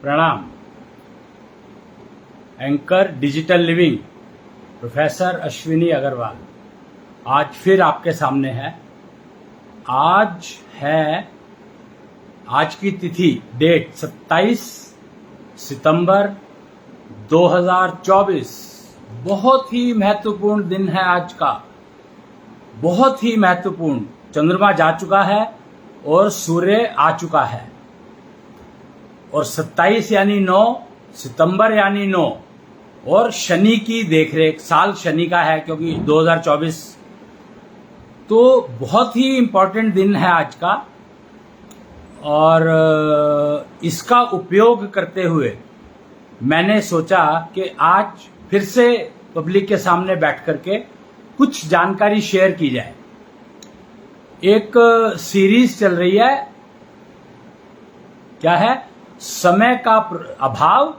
प्रणाम। Anchor digital living professor Ashwini Agarwal आज फिर आपके सामने है। आज की तिथि डेट 27 सितंबर 2024। बहुत ही महत्वपूर्ण दिन है आज का, बहुत ही महत्वपूर्ण। चंद्रमा जा चुका है और सूर्य आ चुका है और 27 यानी 9, सितंबर यानी 9 और शनि की देखरेख। साल शनि का है क्योंकि 2024, तो बहुत ही इम्पोर्टेंट दिन है आज का। और इसका उपयोग करते हुए मैंने सोचा कि आज फिर से पब्लिक के सामने बैठ करके कुछ जानकारी शेयर की जाए। एक सीरीज चल रही है, क्या है? समय का अभाव,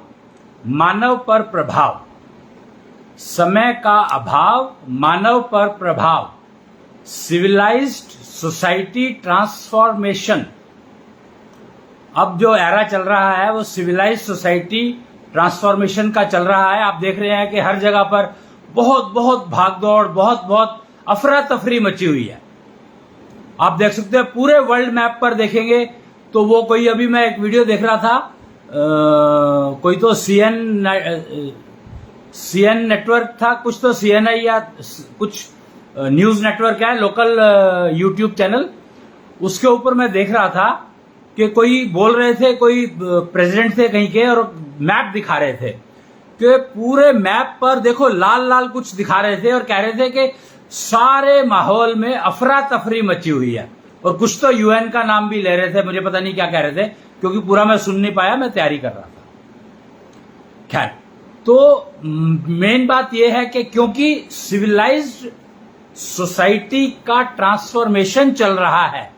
मानव पर प्रभाव। समय का अभाव, मानव पर प्रभाव, सिविलाइज्ड सोसाइटी ट्रांसफॉर्मेशन। अब जो एरा चल रहा है वो सिविलाइज्ड सोसाइटी ट्रांसफॉर्मेशन का चल रहा है। आप देख रहे हैं कि हर जगह पर बहुत भागदौड़, बहुत अफरा तफरी मची हुई है। आप देख सकते हैं पूरे वर्ल्ड मैप पर देखेंगे तो वो कोई, अभी मैं एक वीडियो देख रहा था, कोई तो सीएन नेटवर्क था, कुछ तो सीएनआई या कुछ न्यूज नेटवर्क है, लोकल यूट्यूब चैनल। उसके ऊपर मैं देख रहा था कि कोई बोल रहे थे, कोई प्रेसिडेंट थे कहीं के, और मैप दिखा रहे थे कि पूरे मैप पर देखो लाल लाल कुछ दिखा रहे थे और कह रहे थे कि सारे माहौल में अफरा तफरी मची हुई है। और कुछ तो यूएन का नाम भी ले रहे थे, मुझे पता नहीं क्या कह रहे थे क्योंकि पूरा मैं सुन नहीं पाया, मैं तैयारी कर रहा था। खैर, तो मेन बात यह है कि क्योंकि सिविलाइज्ड सोसाइटी का ट्रांसफॉर्मेशन चल रहा है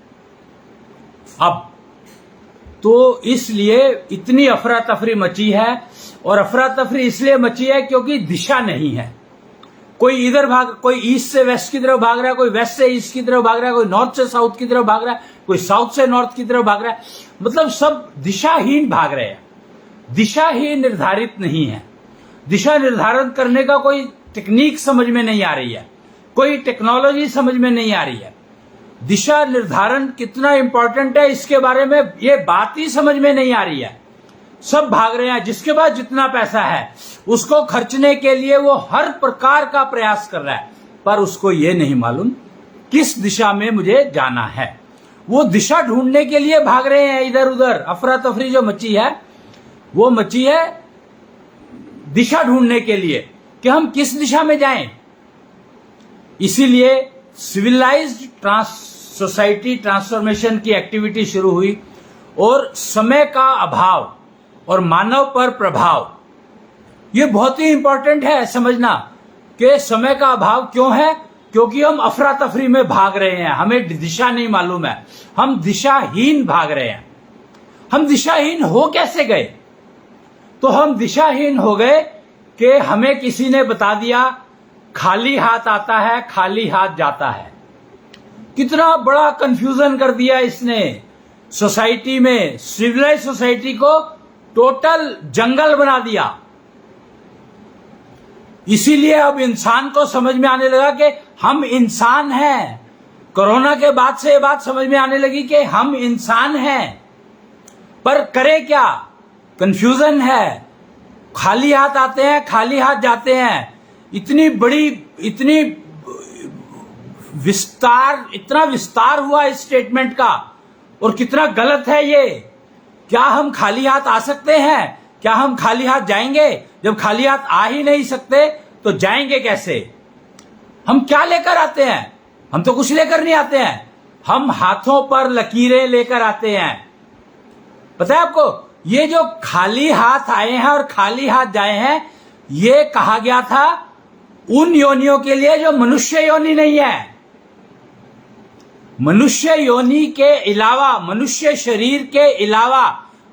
अब, तो इसलिए इतनी अफरा तफरी मची है। और अफरा तफरी इसलिए मची है क्योंकि दिशा नहीं है। कोई इधर कोई ईस्ट से वेस्ट की तरफ भाग रहा है, कोई वेस्ट से ईस्ट की तरफ भाग रहा है, कोई नॉर्थ से साउथ की तरफ भाग रहा है, कोई साउथ से नॉर्थ की तरफ भाग रहा है। मतलब सब दिशाहीन भाग रहे हैं। दिशा ही निर्धारित नहीं है। दिशा निर्धारण करने का कोई टेक्निक समझ में नहीं आ रही है, कोई टेक्नोलॉजी समझ में नहीं आ रही है। दिशा निर्धारण कितना इंपॉर्टेंट है इसके बारे में ये बात ही समझ में नहीं आ रही है। सब भाग रहे हैं, जिसके पास जितना पैसा है उसको खर्चने के लिए वो हर प्रकार का प्रयास कर रहा है, पर उसको ये नहीं मालूम किस दिशा में मुझे जाना है। वो दिशा ढूंढने के लिए भाग रहे हैं इधर उधर। अफरा तफरी जो मची है वो मची है दिशा ढूंढने के लिए कि हम किस दिशा में जाएं। इसीलिए सिविलाइज्ड सोसाइटी ट्रांसफॉर्मेशन की एक्टिविटी शुरू हुई। और समय का अभाव और मानव पर प्रभाव, ये बहुत ही इंपॉर्टेंट है समझना कि समय का अभाव क्यों है। क्योंकि हम अफरा तफरी में भाग रहे हैं, हमें दिशा नहीं मालूम है, हम दिशाहीन भाग रहे हैं। हम दिशाहीन हो कैसे गए? तो हम दिशाहीन हो गए कि हमें किसी ने बता दिया खाली हाथ आता है, खाली हाथ जाता है। कितना बड़ा कंफ्यूजन कर दिया इसने सोसाइटी में। सिविलाइज सोसाइटी को टोटल जंगल बना दिया। इसीलिए अब इंसान को समझ में आने लगा कि हम इंसान हैं। कोरोना के बाद से ये बात समझ में आने लगी कि हम इंसान हैं, पर करें क्या? कंफ्यूजन है। खाली हाथ आते हैं, खाली हाथ जाते हैं। इतनी इतना विस्तार हुआ इस स्टेटमेंट का, और कितना गलत है ये। क्या हम खाली हाथ आ सकते हैं? क्या हम खाली हाथ जाएंगे? जब खाली हाथ आ ही नहीं सकते तो जाएंगे कैसे? हम क्या लेकर आते हैं? हम तो कुछ लेकर नहीं आते हैं। हम हाथों पर लकीरें लेकर आते हैं। पता है आपको, ये जो खाली हाथ आए हैं और खाली हाथ जाए हैं, ये कहा गया था उन योनियों के लिए जो मनुष्य योनि नहीं है। मनुष्य योनि के अलावा, मनुष्य शरीर के अलावा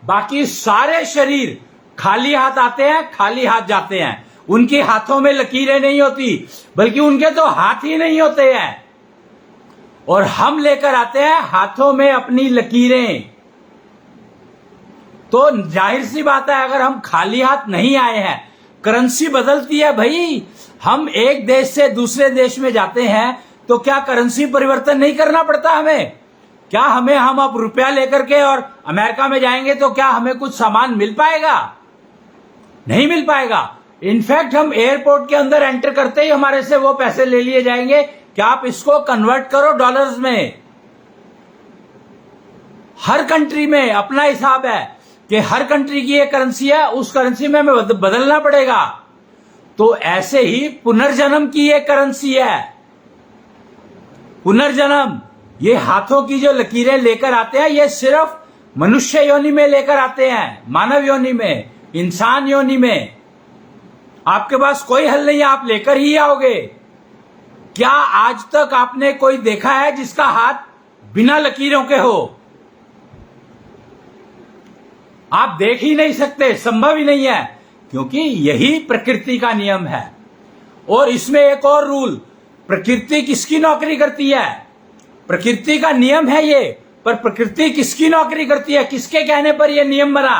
बाकी सारे शरीर खाली हाथ आते हैं, खाली हाथ जाते हैं। उनके हाथों में लकीरें नहीं होती, बल्कि उनके तो हाथ ही नहीं होते हैं। और हम लेकर आते हैं हाथों में अपनी लकीरें। तो जाहिर सी बात है, अगर हम खाली हाथ नहीं आए हैं, करेंसी बदलती है भाई। हम एक देश से दूसरे देश में जाते हैं तो क्या करेंसी परिवर्तन नहीं करना पड़ता हमें? क्या हम अब रुपया लेकर के और अमेरिका में जाएंगे तो क्या हमें कुछ सामान मिल पाएगा? नहीं मिल पाएगा। इनफैक्ट हम एयरपोर्ट के अंदर एंटर करते ही हमारे से वो पैसे ले लिए जाएंगे कि आप इसको कन्वर्ट करो डॉलर्स में। हर कंट्री में अपना हिसाब है कि हर कंट्री की एक करेंसी है, उस करेंसी में हमें बदलना पड़ेगा। तो ऐसे ही पुनर्जन्म की एक करेंसी है। पुनर्जन्म, ये हाथों की जो लकीरें लेकर आते हैं, ये सिर्फ मनुष्य योनि में लेकर आते हैं, मानव योनि में, इंसान योनि में। आपके पास कोई हल नहीं है, आप लेकर ही आओगे। क्या आज तक आपने कोई देखा है जिसका हाथ बिना लकीरों के हो? आप देख ही नहीं सकते, संभव ही नहीं है, क्योंकि यही प्रकृति का नियम है। और इसमें एक और रूल, प्रकृति किसकी नौकरी करती है? प्रकृति का नियम है ये, पर प्रकृति किसकी नौकरी करती है? किसके कहने पर यह नियम बना?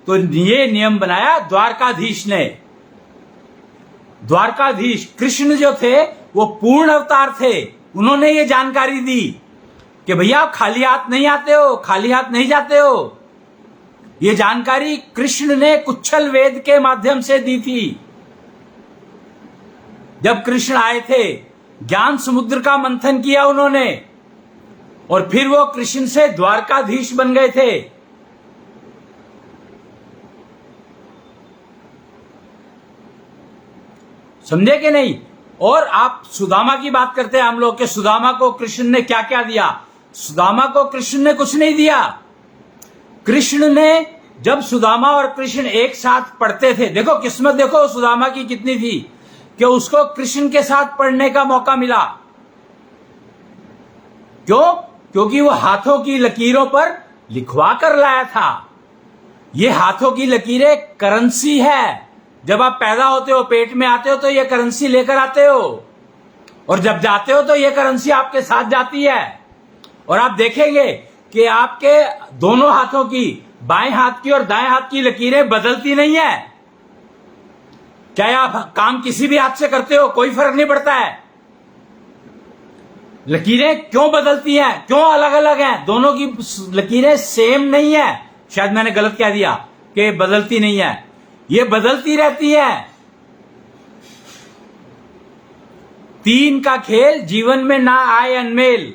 तो ये नियम बनाया द्वारकाधीश ने। द्वारकाधीश कृष्ण जो थे वो पूर्ण अवतार थे। उन्होंने ये जानकारी दी कि भैया आप खाली हाथ नहीं आते हो, खाली हाथ नहीं जाते हो। ये जानकारी कृष्ण ने कुच्छल वेद के माध्यम से दी थी। जब कृष्ण आए थे, ज्ञान समुद्र का मंथन किया उन्होंने, और फिर वो कृष्ण से द्वारकाधीश बन गए थे। समझे कि नहीं? और आप सुदामा की बात करते हैं हम लोग के, सुदामा को कृष्ण ने क्या क्या दिया? सुदामा को कृष्ण ने कुछ नहीं दिया। कृष्ण ने, जब सुदामा और कृष्ण एक साथ पढ़ते थे, देखो किस्मत देखो सुदामा की कितनी थी कि उसको कृष्ण के साथ पढ़ने का मौका मिला। क्यों? क्योंकि वो हाथों की लकीरों पर लिखवा कर लाया था। ये हाथों की लकीरें करेंसी है। जब आप पैदा होते हो, पेट में आते हो, तो ये करेंसी लेकर आते हो, और जब जाते हो तो ये करेंसी आपके साथ जाती है। और आप देखेंगे कि आपके दोनों हाथों की, बाएं हाथ की और दाएं हाथ की लकीरें बदलती नहीं है। चाहे आप काम किसी भी हाथ से करते हो, कोई फर्क नहीं पड़ता है। लकीरें क्यों बदलती हैं? क्यों अलग अलग हैं? दोनों की लकीरें सेम नहीं है। शायद मैंने गलत कह दिया कि बदलती नहीं है, ये बदलती रहती है। तीन का खेल जीवन में ना आए अनमेल।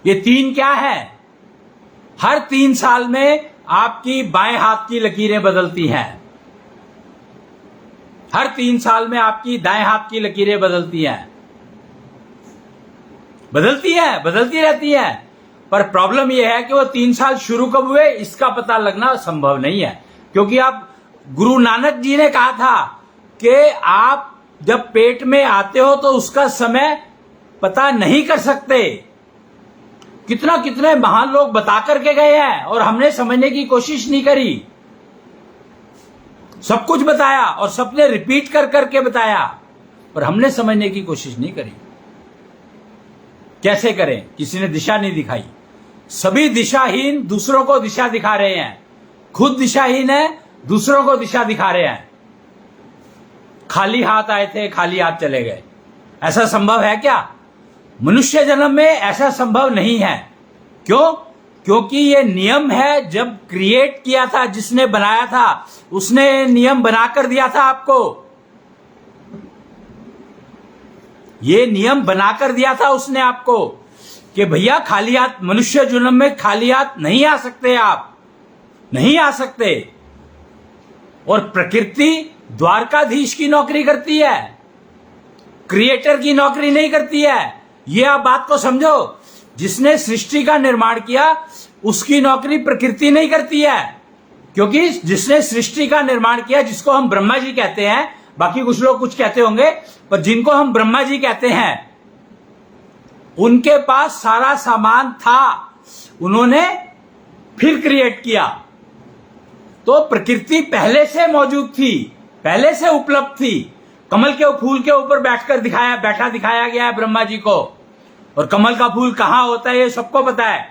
ये तीन क्या है? हर 3 साल में आपकी बाएं हाथ की लकीरें बदलती हैं। हर 3 साल में आपकी दाएं हाथ की लकीरें बदलती हैं। बदलती रहती है। पर प्रॉब्लम यह है कि वो 3 साल शुरू कब हुए, इसका पता लगना संभव नहीं है। क्योंकि आप, गुरु नानक जी ने कहा था कि आप जब पेट में आते हो तो उसका समय पता नहीं कर सकते। कितने महान लोग बता करके गए हैं और हमने समझने की कोशिश नहीं करी। सब कुछ बताया और सबने रिपीट कर करके बताया, पर हमने समझने की कोशिश नहीं करी। कैसे करें? किसी ने दिशा नहीं दिखाई। सभी दिशाहीन दूसरों को दिशा दिखा रहे हैं, खुद दिशाहीन है, दूसरों को दिशा दिखा रहे हैं। खाली हाथ आए थे, खाली हाथ चले गए। ऐसा संभव है क्या? मनुष्य जन्म में ऐसा संभव नहीं है। क्यों? क्योंकि ये नियम है। जब क्रिएट किया था, जिसने बनाया था, उसने नियम बनाकर दिया था आपको। ये नियम बनाकर दिया था उसने आपको कि भैया खाली हाथ, मनुष्य जन्म में खाली हाथ नहीं आ सकते, आप नहीं आ सकते। और प्रकृति द्वारकाधीश की नौकरी करती है, क्रिएटर की नौकरी नहीं करती है। ये आप बात को समझो। जिसने सृष्टि का निर्माण किया उसकी नौकरी प्रकृति नहीं करती है, क्योंकि जिसने सृष्टि का निर्माण किया, जिसको हम ब्रह्मा जी कहते हैं, बाकी कुछ लोग कुछ कहते होंगे, पर जिनको हम ब्रह्मा जी कहते हैं, उनके पास सारा सामान था, उन्होंने फिर क्रिएट किया। तो प्रकृति पहले से मौजूद थी, पहले से उपलब्ध थी। कमल के फूल के ऊपर बैठकर बैठा दिखाया गया है ब्रह्मा जी को, और कमल का फूल कहां होता है ये सबको पता है।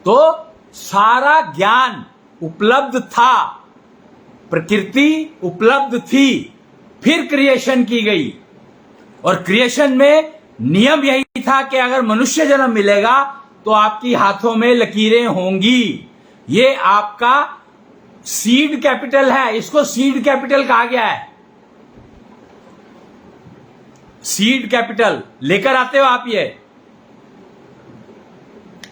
तो सारा ज्ञान उपलब्ध था, प्रकृति उपलब्ध थी, फिर क्रिएशन की गई। और क्रिएशन में नियम यही था कि अगर मनुष्य जन्म मिलेगा तो आपकी हाथों में लकीरें होंगी। ये आपका सीड कैपिटल है, इसको सीड कैपिटल कहा गया है। सीड कैपिटल लेकर आते हो आप, ये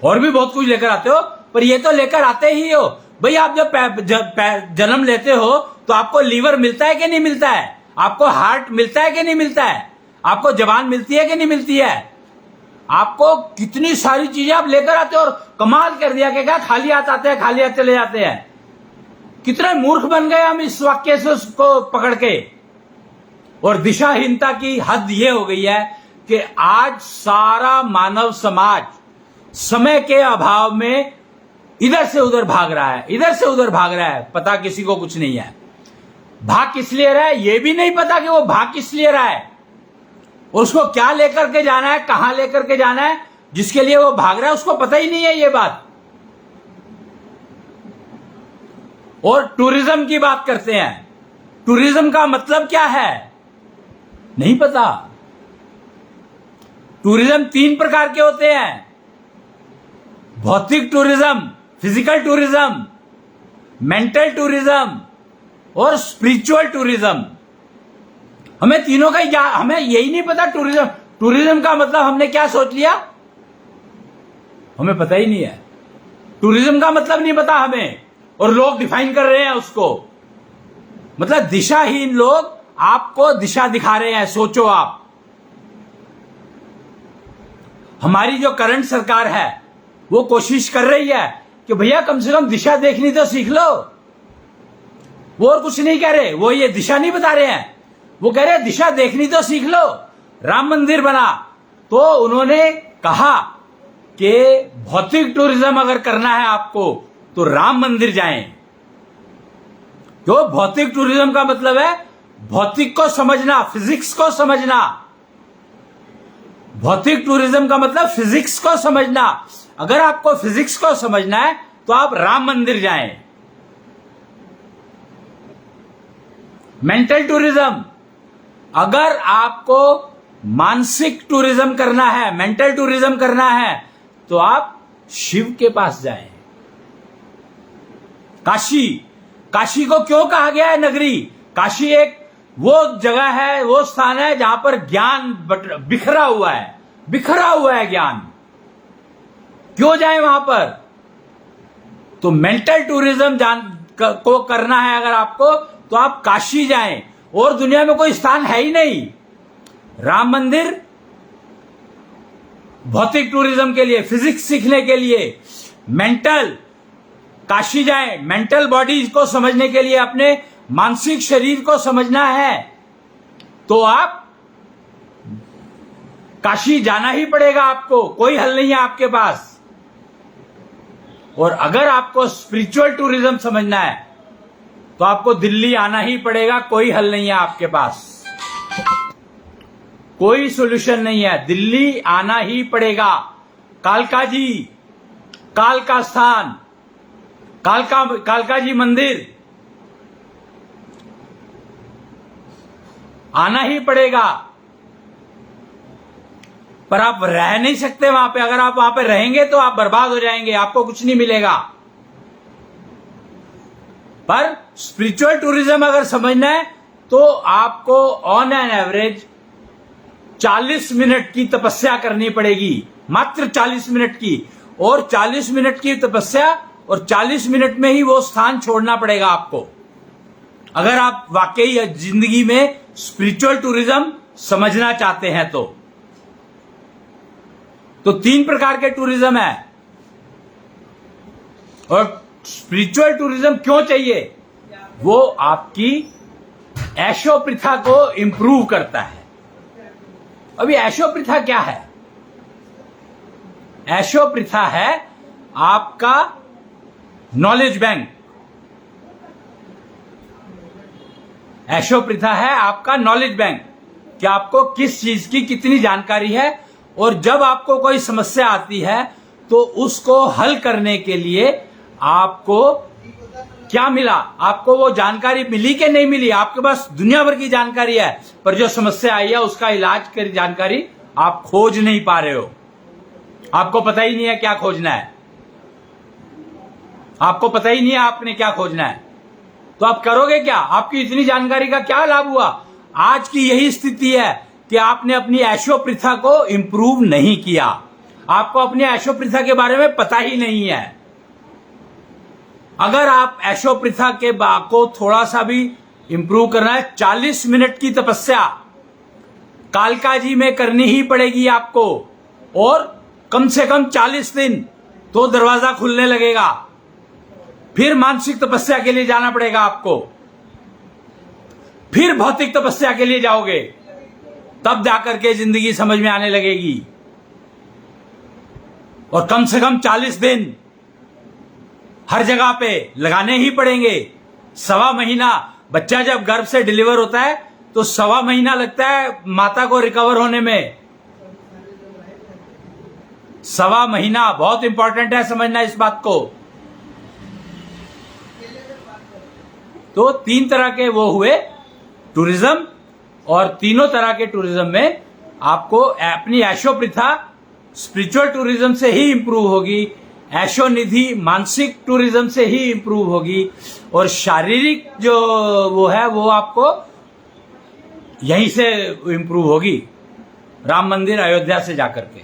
और भी बहुत कुछ लेकर आते हो, पर ये तो लेकर आते ही हो भाई। आप जब जन्म लेते हो तो आपको लीवर मिलता है कि नहीं मिलता है, आपको हार्ट मिलता है कि नहीं मिलता है, आपको जबान मिलती है कि नहीं मिलती है, आपको कितनी सारी चीजें आप लेकर आते हो। और कमाल कर दिया कि क्या खाली हाथ आते हैं, खाली हाथ चले जाते हैं। कितने मूर्ख बन गए हम इस वाक्य से उसको पकड़ के। और दिशाहीनता की हद यह हो गई है कि आज सारा मानव समाज समय के अभाव में इधर से उधर भाग रहा है, इधर से उधर भाग रहा है। पता किसी को कुछ नहीं है, भाग किस लिए रहा है यह भी नहीं पता कि वो भाग किस लिए रहा है, उसको क्या लेकर के जाना है, कहां लेकर के जाना है, जिसके लिए वो भाग रहा है उसको पता ही नहीं है ये बात। और टूरिज्म की बात करते हैं, टूरिज्म का मतलब क्या है नहीं पता। टूरिज्म 3 प्रकार के होते हैं, भौतिक tourism, physical tourism, mental tourism और स्पिरिचुअल टूरिज्म। हमें तीनों का हमें यही नहीं पता। टूरिज्म का मतलब हमने क्या सोच लिया, हमें पता ही नहीं है। टूरिज्म का मतलब नहीं पता हमें, और लोग डिफाइन कर रहे हैं उसको। मतलब दिशाहीन लोग आपको दिशा दिखा रहे हैं। सोचो आप, हमारी जो करंट सरकार है वो कोशिश कर रही है कि भैया कम से कम दिशा देखनी तो सीख लो। वो और कुछ नहीं कह रहे, वो ये दिशा नहीं बता रहे हैं, वो कह रहे हैं दिशा देखनी तो सीख लो। राम मंदिर बना तो उन्होंने कहा कि भौतिक टूरिज्म अगर करना है आपको तो राम मंदिर जाएं। तो भौतिक टूरिज्म का मतलब है भौतिक को समझना, फिजिक्स को समझना। भौतिक टूरिज्म का मतलब फिजिक्स को समझना। अगर आपको फिजिक्स को समझना है तो आप राम मंदिर जाएं। मेंटल टूरिज्म, अगर आपको मानसिक टूरिज्म करना है, मेंटल टूरिज्म करना है तो आप शिव के पास जाएं। काशी, काशी को क्यों कहा गया है नगरी? काशी एक वो जगह है, वो स्थान है जहां पर ज्ञान बिखरा हुआ है, बिखरा हुआ है ज्ञान। क्यों जाए वहां पर? तो मेंटल टूरिज्म को करना है अगर आपको तो आप काशी जाएं। और दुनिया में कोई स्थान है ही नहीं। राम मंदिर भौतिक टूरिज्म के लिए, फिजिक्स सीखने के लिए, मेंटल काशी जाएं। मेंटल बॉडी को समझने के लिए, अपने मानसिक शरीर को समझना है तो आप काशी जाना ही पड़ेगा आपको, कोई हल नहीं है आपके पास। और अगर आपको स्पिरिचुअल टूरिज्म समझना है तो आपको दिल्ली आना ही पड़ेगा, कोई हल नहीं है आपके पास, कोई सॉल्यूशन नहीं है, दिल्ली आना ही पड़ेगा। कालका जी, कालका स्थान, कालका जी मंदिर आना ही पड़ेगा। पर आप रह नहीं सकते वहां पे। अगर आप वहां पे रहेंगे तो आप बर्बाद हो जाएंगे, आपको कुछ नहीं मिलेगा। पर स्पिरिचुअल टूरिज्म अगर समझना है तो आपको ऑन एन एवरेज 40 मिनट की तपस्या करनी पड़ेगी, मात्र 40 मिनट की। और 40 मिनट की तपस्या और 40 मिनट में ही वो स्थान छोड़ना पड़ेगा आपको, अगर आप वाकई जिंदगी में स्पिरिचुअल टूरिज्म समझना चाहते हैं तो। 3 प्रकार के टूरिज्म है। और स्पिरिचुअल टूरिज्म क्यों चाहिए? वो आपकी ऐशो प्रथा को इंप्रूव करता है। अभी ऐशो प्रथा क्या है? ऐशो प्रथा है आपका नॉलेज बैंक। ऐशो प्रथा है आपका नॉलेज बैंक कि आपको किस चीज की कितनी जानकारी है। और जब आपको कोई समस्या आती है तो उसको हल करने के लिए आपको क्या मिला, आपको वो जानकारी मिली कि नहीं मिली? आपके पास दुनिया भर की जानकारी है, पर जो समस्या आई है उसका इलाज की जानकारी आप खोज नहीं पा रहे हो। आपको पता ही नहीं है क्या खोजना है, आपको पता ही नहीं है आपने क्या खोजना है, तो आप करोगे क्या? आपकी इतनी जानकारी का क्या लाभ हुआ? आज की यही स्थिति है कि आपने अपनी ऐशो प्रथा को इंप्रूव नहीं किया, आपको अपनी ऐशो प्रथा के बारे में पता ही नहीं है। अगर आप ऐशो प्रथा के को थोड़ा सा भी इंप्रूव करना है, 40 मिनट की तपस्या कालका जी में करनी ही पड़ेगी आपको, और कम से कम 40 दिन, तो दरवाजा खुलने लगेगा। फिर मानसिक तपस्या के लिए जाना पड़ेगा आपको, फिर भौतिक तपस्या के लिए जाओगे, तब जाकर के जिंदगी समझ में आने लगेगी। और कम से कम 40 दिन हर जगह पे लगाने ही पड़ेंगे। 1.25 महीना, बच्चा जब गर्भ से डिलीवर होता है तो 1.25 महीना लगता है माता को रिकवर होने में। 1.25 महीना बहुत इंपॉर्टेंट है समझना इस बात को। तो 3 तरह के वो हुए टूरिज्म, और तीनों तरह के टूरिज्म में आपको अपनी ऐशो प्रथा स्पिरिचुअल टूरिज्म से ही इंप्रूव होगी, ऐशो निधि मानसिक टूरिज्म से ही इंप्रूव होगी, और शारीरिक जो वो है वो आपको यहीं से इंप्रूव होगी, राम मंदिर अयोध्या से जाकर के।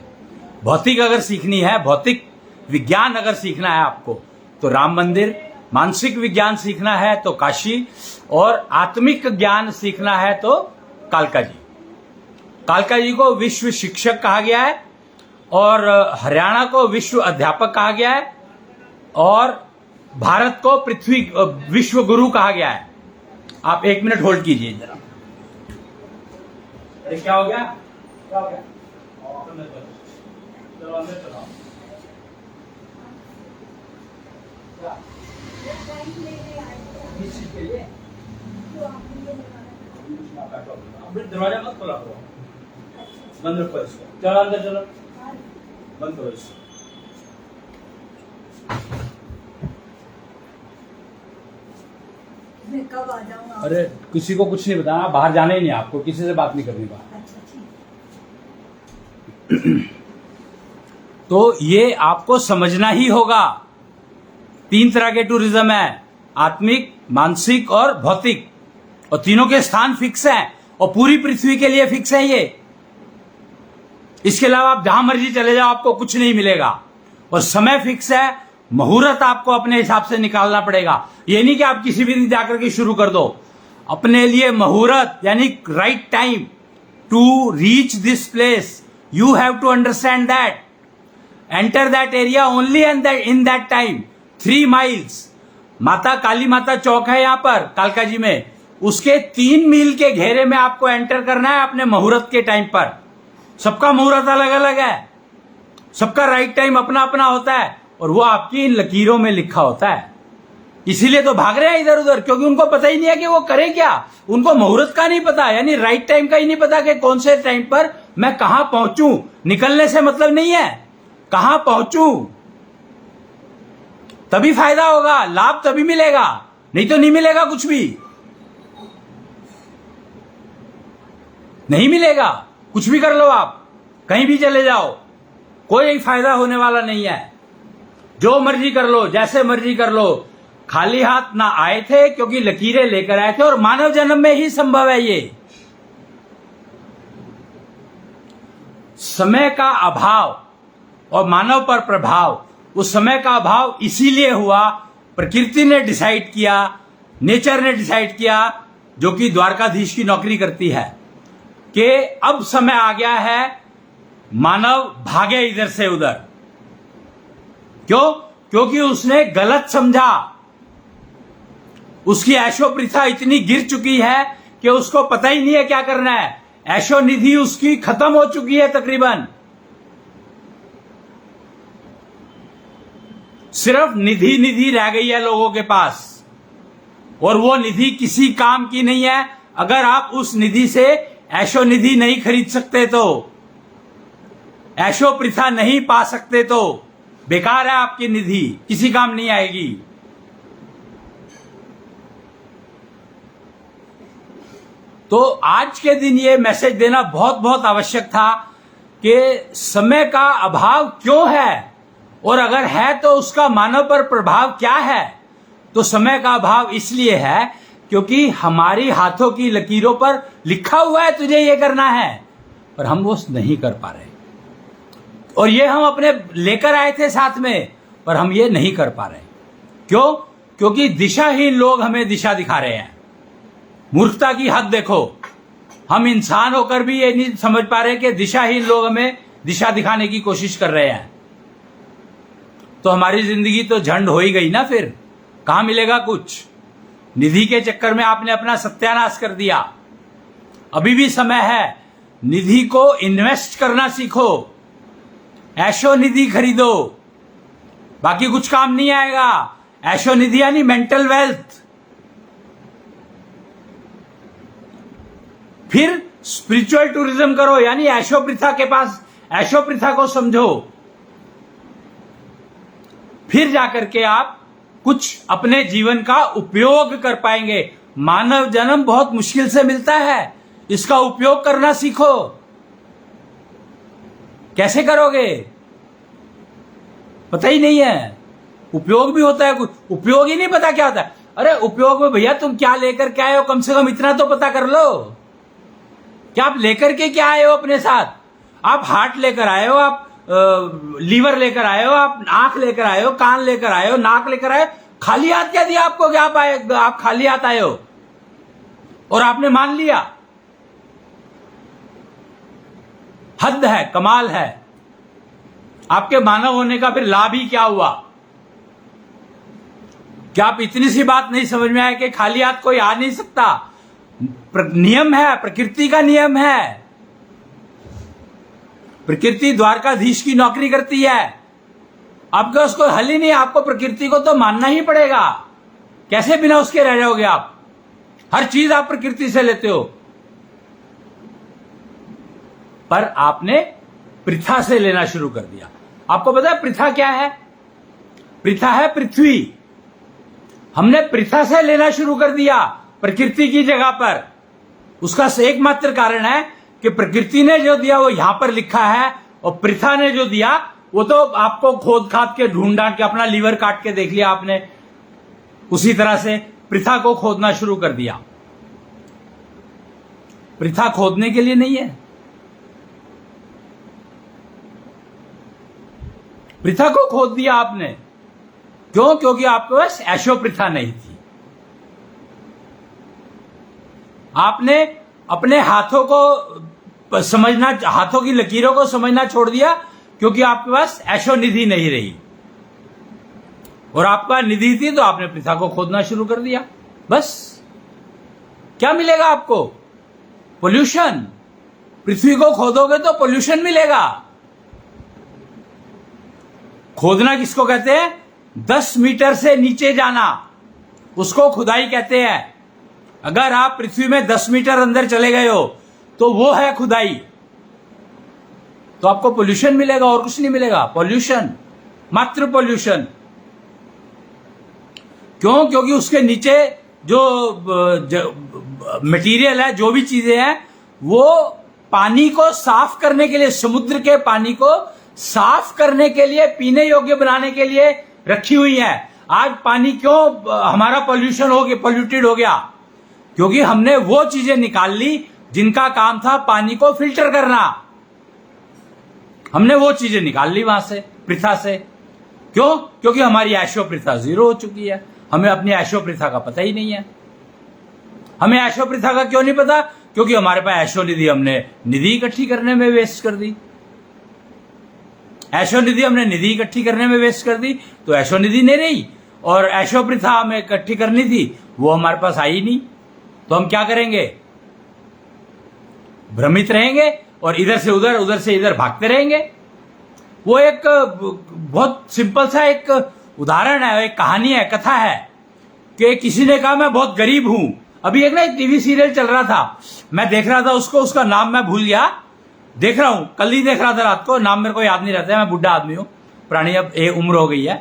भौतिक अगर सीखनी है, भौतिक विज्ञान अगर सीखना है आपको, तो राम मंदिर, मानसिक विज्ञान सीखना है तो काशी, और आत्मिक ज्ञान सीखना है तो कालका जी। कालका जी को विश्व शिक्षक कहा गया है, और हरियाणा को विश्व अध्यापक कहा गया है, और भारत को पृथ्वी विश्व गुरु कहा गया है। आप 1 मिनट होल्ड कीजिए जरा। अरे क्या हो गया, क्या हो गया? चलो अंदर चलो। किस चीज के लिए? दरवाजा मत खोला करो, बंद रखो इसको। चलो अंदर चलो, बंद करो इसको। मैं कब आ जाऊंगा? अरे किसी को कुछ नहीं बताना, बाहर जाना ही नहीं, आपको किसी से बात नहीं करनी बाहर। अच्छा ठीक। तो ये आपको समझना ही होगा। 3 तरह के टूरिज्म है, आत्मिक, मानसिक और भौतिक, और तीनों के स्थान फिक्स हैं, और पूरी पृथ्वी के लिए फिक्स है ये। इसके अलावा आप जहां मर्जी चले जाओ, आपको कुछ नहीं मिलेगा, और समय फिक्स है। मुहूर्त आपको अपने हिसाब से निकालना पड़ेगा। ये नहीं कि आप किसी भी दिन जाकर के शुरू कर दो, अपने लिए मुहूर्त यानी right time to reach this place. You have to understand that, enter that area only and in that time. 3 miles माता काली माता चौक है यहां पर कालका जी में, उसके 3 मील के घेरे में आपको एंटर करना है अपने मुहूर्त के टाइम पर। सबका मुहूर्त अलग अलग है, सबका राइट टाइम अपना अपना होता है, और वो आपकी इन लकीरों में लिखा होता है। इसीलिए तो भाग रहे हैं इधर उधर, क्योंकि उनको पता ही नहीं है कि वो करें क्या। उनको मुहूर्त का नहीं पता, यानी राइट टाइम का ही नहीं पता कि कौन से टाइम पर मैं कहां पहुंचूं। निकलने से मतलब नहीं है, कहां पहुंचूं, तभी फायदा होगा, लाभ तभी मिलेगा, नहीं तो नहीं मिलेगा, कुछ भी नहीं मिलेगा। कुछ भी कर लो आप, कहीं भी चले जाओ, कोई फायदा होने वाला नहीं है। जो मर्जी कर लो, जैसे मर्जी कर लो, खाली हाथ ना आए थे, क्योंकि लकीरें लेकर आए थे, और मानव जन्म में ही संभव है ये। समय का अभाव और मानव पर प्रभाव, उस समय का अभाव इसीलिए हुआ, प्रकृति ने डिसाइड किया, नेचर ने डिसाइड किया, जो कि द्वारकाधीश की नौकरी करती है, कि अब समय आ गया है मानव भागे इधर से उधर। क्यों? क्योंकि उसने गलत समझा, उसकी ऐशो प्रथा इतनी गिर चुकी है कि उसको पता ही नहीं है क्या करना है। ऐशो निधि उसकी खत्म हो चुकी है तकरीबन, सिर्फ निधि निधि रह गई है लोगों के पास, और वो निधि किसी काम की नहीं है अगर आप उस निधि से ऐशो निधि नहीं खरीद सकते, तो ऐशो प्रथा नहीं पा सकते, तो बेकार है आपकी निधि, किसी काम नहीं आएगी। तो आज के दिन ये मैसेज देना बहुत बहुत आवश्यक था कि समय का अभाव क्यों है, और अगर है तो उसका मानव पर प्रभाव क्या है। तो समय का अभाव इसलिए है क्योंकि हमारी हाथों की लकीरों पर लिखा हुआ है तुझे ये करना है, पर हम वो नहीं कर पा रहे। और ये हम अपने लेकर आए थे साथ में, पर हम ये नहीं कर पा रहे। क्यों? क्योंकि दिशाहीन लोग हमें दिशा दिखा रहे हैं। मूर्खता की हद देखो, हम इंसान होकर भी ये नहीं समझ पा रहे कि दिशाहीन लोग हमें दिशा दिखाने की कोशिश कर रहे हैं। तो हमारी जिंदगी तो झंड हो ही गई ना, फिर कहां मिलेगा कुछ। निधि के चक्कर में आपने अपना सत्यानाश कर दिया। अभी भी समय है, निधि को इन्वेस्ट करना सीखो, ऐशो निधि खरीदो, बाकी कुछ काम नहीं आएगा। ऐशो निधि यानी मेंटल वेल्थ। फिर स्पिरिचुअल टूरिज्म करो, यानी ऐशो प्रथा के पास, ऐशो प्रथा को समझो। फिर जाकर के आप कुछ अपने जीवन का उपयोग कर पाएंगे। मानव जन्म बहुत मुश्किल से मिलता है, इसका उपयोग करना सीखो। कैसे करोगे पता ही नहीं है। उपयोग भी होता है कुछ, उपयोग ही नहीं पता क्या होता है। अरे उपयोग में भैया तुम क्या लेकर के आए हो, कम से कम इतना तो पता कर लो। क्या आप लेकर के क्या आए हो अपने साथ? आप हार्ट लेकर आए हो, आप लीवर लेकर आए हो, आप आंख लेकर आए हो, कान लेकर आए हो, नाक लेकर आए हो। खाली हाथ क्या दिया आपको? क्या आप खाली हाथ आए हो और आपने मान लिया? हद है, कमाल है। आपके मानव होने का फिर लाभ ही क्या हुआ? क्या आप इतनी सी बात नहीं समझ में आए कि खाली हाथ कोई आ नहीं सकता? नियम है, प्रकृति का नियम है। प्रकृति द्वारकाधीश की नौकरी करती है। आपके उसको हल ही नहीं, आपको प्रकृति को तो मानना ही पड़ेगा। कैसे बिना उसके रह जाओगे आप? हर चीज आप प्रकृति से लेते हो, पर आपने प्रथा से लेना शुरू कर दिया। आपको पता है प्रथा क्या है? प्रथा है पृथ्वी। हमने प्रथा से लेना शुरू कर दिया प्रकृति की जगह पर। उसका एकमात्र कारण है कि प्रकृति ने जो दिया वो यहां पर लिखा है, और प्रथा ने जो दिया वो तो आपको खोद खाद के ढूंढ ढांड के, अपना लीवर काट के देख लिया आपने, उसी तरह से प्रथा को खोदना शुरू कर दिया। प्रथा खोदने के लिए नहीं है, प्रथा को खोद दिया आपने। क्यों? क्योंकि आपके पास ऐशो प्रथा नहीं थी। आपने अपने हाथों को समझना, हाथों की लकीरों को समझना छोड़ दिया, क्योंकि आपके पास ऐशो निधि नहीं रही। और आपका निधि थी तो आपने प्रथा को खोदना शुरू कर दिया। बस क्या मिलेगा आपको? पोल्यूशन। पृथ्वी को खोदोगे तो पोल्यूशन मिलेगा। खोदना किसको कहते हैं? 10 मीटर से नीचे जाना, उसको खुदाई कहते हैं। अगर आप पृथ्वी में 10 मीटर अंदर चले गए हो तो वो है खुदाई। तो आपको पोल्यूशन मिलेगा और कुछ नहीं मिलेगा। पोल्यूशन, मात्र पोल्यूशन। क्यों? क्योंकि उसके नीचे जो मटेरियल है, जो भी चीजें हैं, वो पानी को साफ करने के लिए, समुद्र के पानी को साफ करने के लिए, पीने योग्य बनाने के लिए रखी हुई है। आज पानी क्यों हमारा पोल्यूशन हो गया, पोल्यूटेड हो गया? क्योंकि हमने वो चीजें निकाल ली जिनका काम था पानी को फिल्टर करना। हमने वो चीजें निकाल ली वहां से, प्रथा से। क्यों? क्योंकि हमारी ऐशो प्रथा जीरो हो चुकी है। हमें अपनी ऐशो प्रथा का पता ही नहीं है। हमें ऐशो प्रथा का क्यों नहीं पता? क्योंकि हमारे पास ऐशो निधि हमने निधि इकट्ठी करने में वेस्ट कर दी। ऐशो निधि हमने निधि इकट्ठी करने में वेस्ट कर दी, तो ऐशो निधि नहीं रही। और ऐशो प्रथा हमें इकट्ठी करनी थी, वो हमारे पास आई नहीं। तो हम क्या करेंगे? भ्रमित रहेंगे और इधर से उधर भागते रहेंगे। वो एक बहुत सिंपल सा एक उदाहरण है, एक कहानी है, कथा है कि किसी ने कहा मैं बहुत गरीब हूं। अभी एक टीवी सीरियल चल रहा था, मैं देख रहा था उसको, उसका नाम मैं भूल गया। देख रहा हूं, कल ही देख रहा था रात को, नाम मेरे को याद नहीं रहता है, मैं बुढ़ा आदमी हूं। पुरानी अब उम्र हो गई है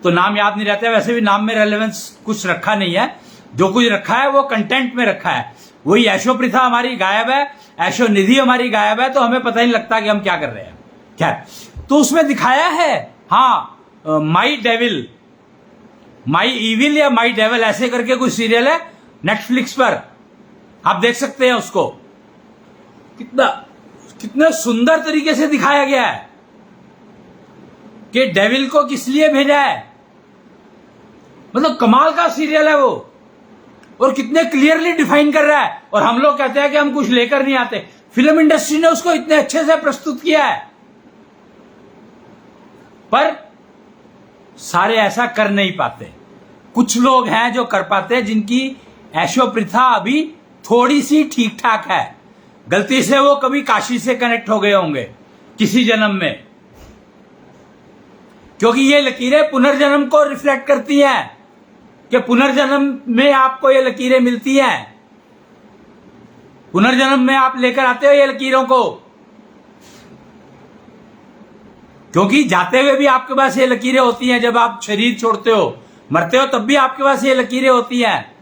तो नाम याद नहीं रहता है। वैसे भी नाम में रेलेवेंस कुछ रखा नहीं है, जो कुछ रखा है वो कंटेंट में रखा है। वही ऐशो प्रथा हमारी गायब है, ऐशो निधि हमारी गायब है, तो हमें पता ही नहीं लगता कि हम क्या कर रहे हैं। खैर, तो उसमें दिखाया है हाँ माई डेविल, माई ईविल या माई डेविल ऐसे करके कोई सीरियल है नेटफ्लिक्स पर, आप देख सकते हैं उसको। कितने सुंदर तरीके से दिखाया गया है कि डेविल को किस लिए भेजा है। मतलब कमाल का सीरियल है वो, और कितने क्लियरली डिफाइन कर रहा है। और हम लोग कहते हैं कि हम कुछ लेकर नहीं आते। फिल्म इंडस्ट्री ने उसको इतने अच्छे से प्रस्तुत किया है, पर सारे ऐसा कर नहीं पाते। कुछ लोग हैं जो कर पाते हैं, जिनकी ऐशो प्रथा अभी थोड़ी सी ठीक ठाक है। गलती से वो कभी काशी से कनेक्ट हो गए होंगे किसी जन्म में, क्योंकि ये लकीरें पुनर्जन्म को रिफ्लेक्ट करती हैं कि पुनर्जन्म में आपको ये लकीरें मिलती हैं, पुनर्जन्म में आप लेकर आते हो ये लकीरों को। क्योंकि जाते हुए भी आपके पास ये लकीरें होती हैं, जब आप शरीर छोड़ते हो, मरते हो, तब भी आपके पास ये लकीरें होती हैं,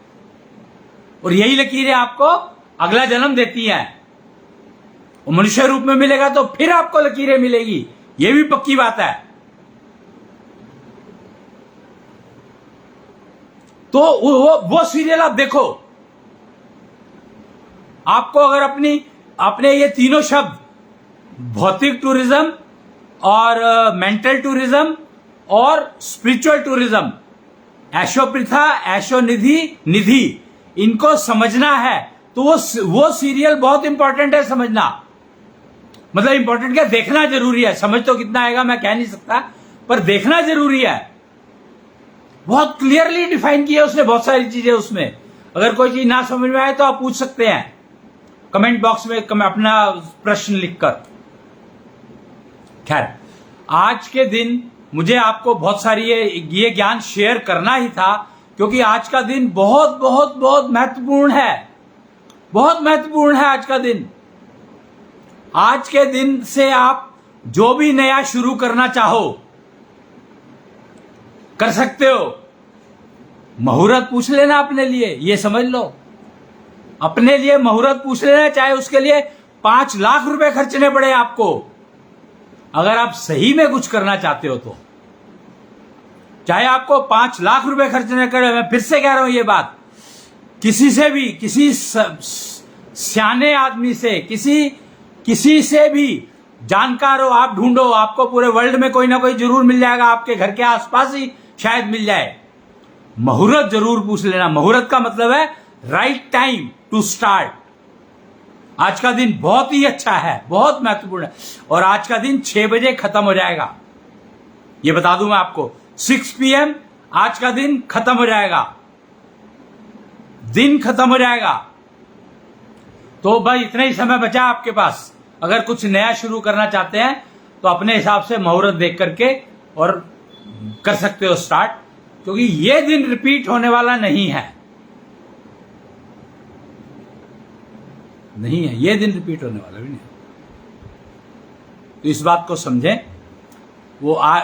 और यही लकीरें आपको अगला जन्म देती हैं। और मनुष्य रूप में मिलेगा तो फिर आपको लकीरें मिलेगी, ये भी पक्की बात है। तो वो सीरियल आप देखो, आपको अगर अपने ये तीनों शब्द भौतिक टूरिज्म और मेंटल टूरिज्म और स्पिरिचुअल टूरिज्म, ऐशो प्रथा, ऐशो निधि, इनको समझना है तो वो सीरियल बहुत इंपॉर्टेंट है समझना। मतलब इंपॉर्टेंट क्या, देखना जरूरी है। समझ तो कितना आएगा मैं कह नहीं सकता, पर देखना जरूरी है। बहुत क्लियरली डिफाइन किया उसने बहुत सारी चीजें उसमें। अगर कोई चीज ना समझ में आए तो आप पूछ सकते हैं कमेंट बॉक्स में अपना प्रश्न लिखकर। खैर, आज के दिन मुझे आपको बहुत सारी ये ज्ञान शेयर करना ही था, क्योंकि आज का दिन बहुत बहुत बहुत महत्वपूर्ण है। बहुत महत्वपूर्ण है आज का दिन। आज के दिन से आप जो भी नया शुरू करना चाहो कर सकते हो। मुहूर्त पूछ लेना अपने लिए, ये समझ लो, अपने लिए मुहूर्त पूछ लेना, चाहे उसके लिए 5 लाख रुपए खर्चने पड़े आपको, अगर आप सही में कुछ करना चाहते हो तो। चाहे आपको 5 लाख रुपए खर्चने पड़े, मैं फिर से कह रहा हूं ये बात, किसी से भी, किसी सियाने आदमी से, किसी से भी जानकार हो आप ढूंढो, आपको पूरे वर्ल्ड में कोई ना कोई जरूर मिल जाएगा, आपके घर के आसपास ही शायद मिल जाए। मुहूर्त जरूर पूछ लेना। मुहूर्त का मतलब है राइट टाइम टू स्टार्ट। आज का दिन बहुत ही अच्छा है, बहुत महत्वपूर्ण है, और आज का दिन 6 बजे खत्म हो जाएगा, ये बता दूं मैं आपको। 6 PM आज का दिन खत्म हो जाएगा, दिन खत्म हो जाएगा। तो भाई इतना ही समय बचा आपके पास। अगर कुछ नया शुरू करना चाहते हैं तो अपने हिसाब से मुहूर्त देख करके और कर सकते हो स्टार्ट, क्योंकि ये दिन रिपीट होने वाला नहीं है। ये दिन रिपीट होने वाला भी नहीं। तो इस बात को समझें।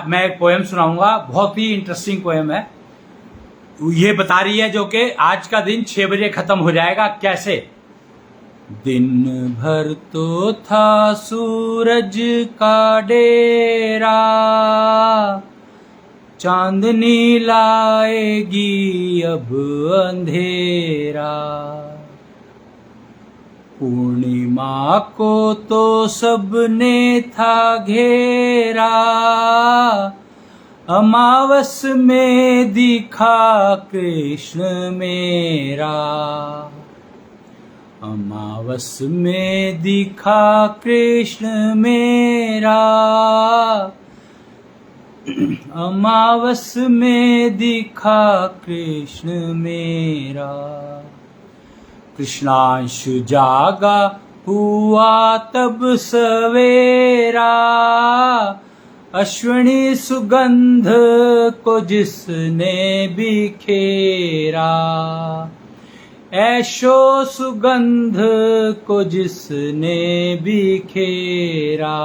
मैं एक पोएम सुनाऊंगा, बहुत ही इंटरेस्टिंग पोएम है। ये बता रही है जो कि आज का दिन 6 बजे खत्म हो जाएगा। कैसे? दिन भर तो था सूरज का डेरा, चांदनी लाएगी अब अंधेरा। पूर्णिमा को तो सबने था घेरा, अमावस में दिखा कृष्ण मेरा। अमावस में दिखा कृष्ण मेरा, अमावस में दिखा कृष्ण मेरा। कृष्णांश जागा हुआ तब सवेरा, अश्विनी सुगंध को जिसने बिखेरा। ऐशो सुगंध को जिसने बिखेरा।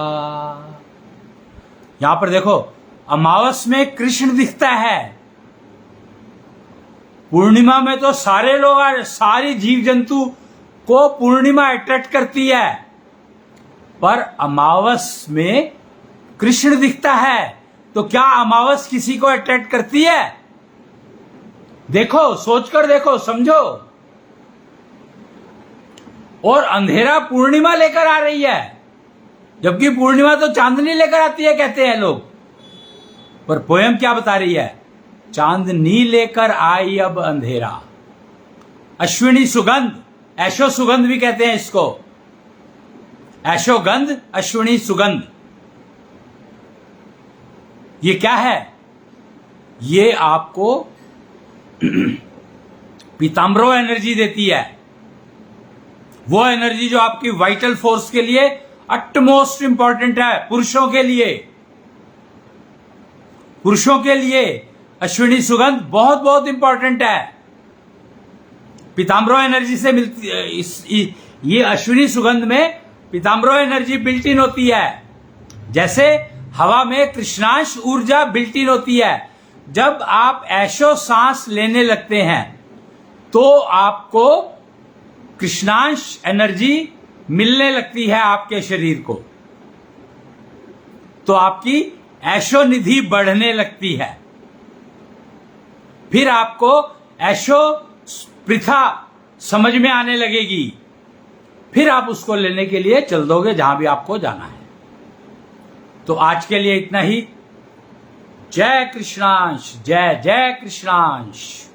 यहां पर देखो, अमावस में कृष्ण दिखता है। पूर्णिमा में तो सारे लोग, सारी जीव जंतु को पूर्णिमा अट्रैक्ट करती है, पर अमावस में कृष्ण दिखता है। तो क्या अमावस किसी को अट्रैक्ट करती है? देखो, सोचकर देखो, समझो। और अंधेरा पूर्णिमा लेकर आ रही है, जबकि पूर्णिमा तो चांदनी लेकर आती है, कहते हैं लोग। पर पोयम क्या बता रही है? चांदनी लेकर आई अब अंधेरा। अश्विनी सुगंध, ऐशो सुगंध भी कहते हैं इसको, ऐशोगंध, अश्विनी सुगंध। ये क्या है? ये आपको पीताम्बरो एनर्जी देती है, वो एनर्जी जो आपकी वाइटल फोर्स के लिए अटमोस्ट इंपॉर्टेंट है। पुरुषों के लिए, पुरुषों के लिए अश्विनी सुगंध बहुत बहुत इंपॉर्टेंट है। पीताम्बरो एनर्जी से मिलती है। ये अश्विनी सुगंध में पीताम्बरो एनर्जी बिल्ट इन होती है। जैसे हवा में कृष्णांश ऊर्जा बिल्ट इन होती है। जब आप ऐशो सांस लेने लगते हैं तो आपको कृष्णांश एनर्जी मिलने लगती है आपके शरीर को, तो आपकी ऐशो निधि बढ़ने लगती है। फिर आपको ऐशो प्रथा समझ में आने लगेगी, फिर आप उसको लेने के लिए चल दोगे जहां भी आपको जाना है। तो आज के लिए इतना ही। जय कृष्णांश, जय जय कृष्णांश।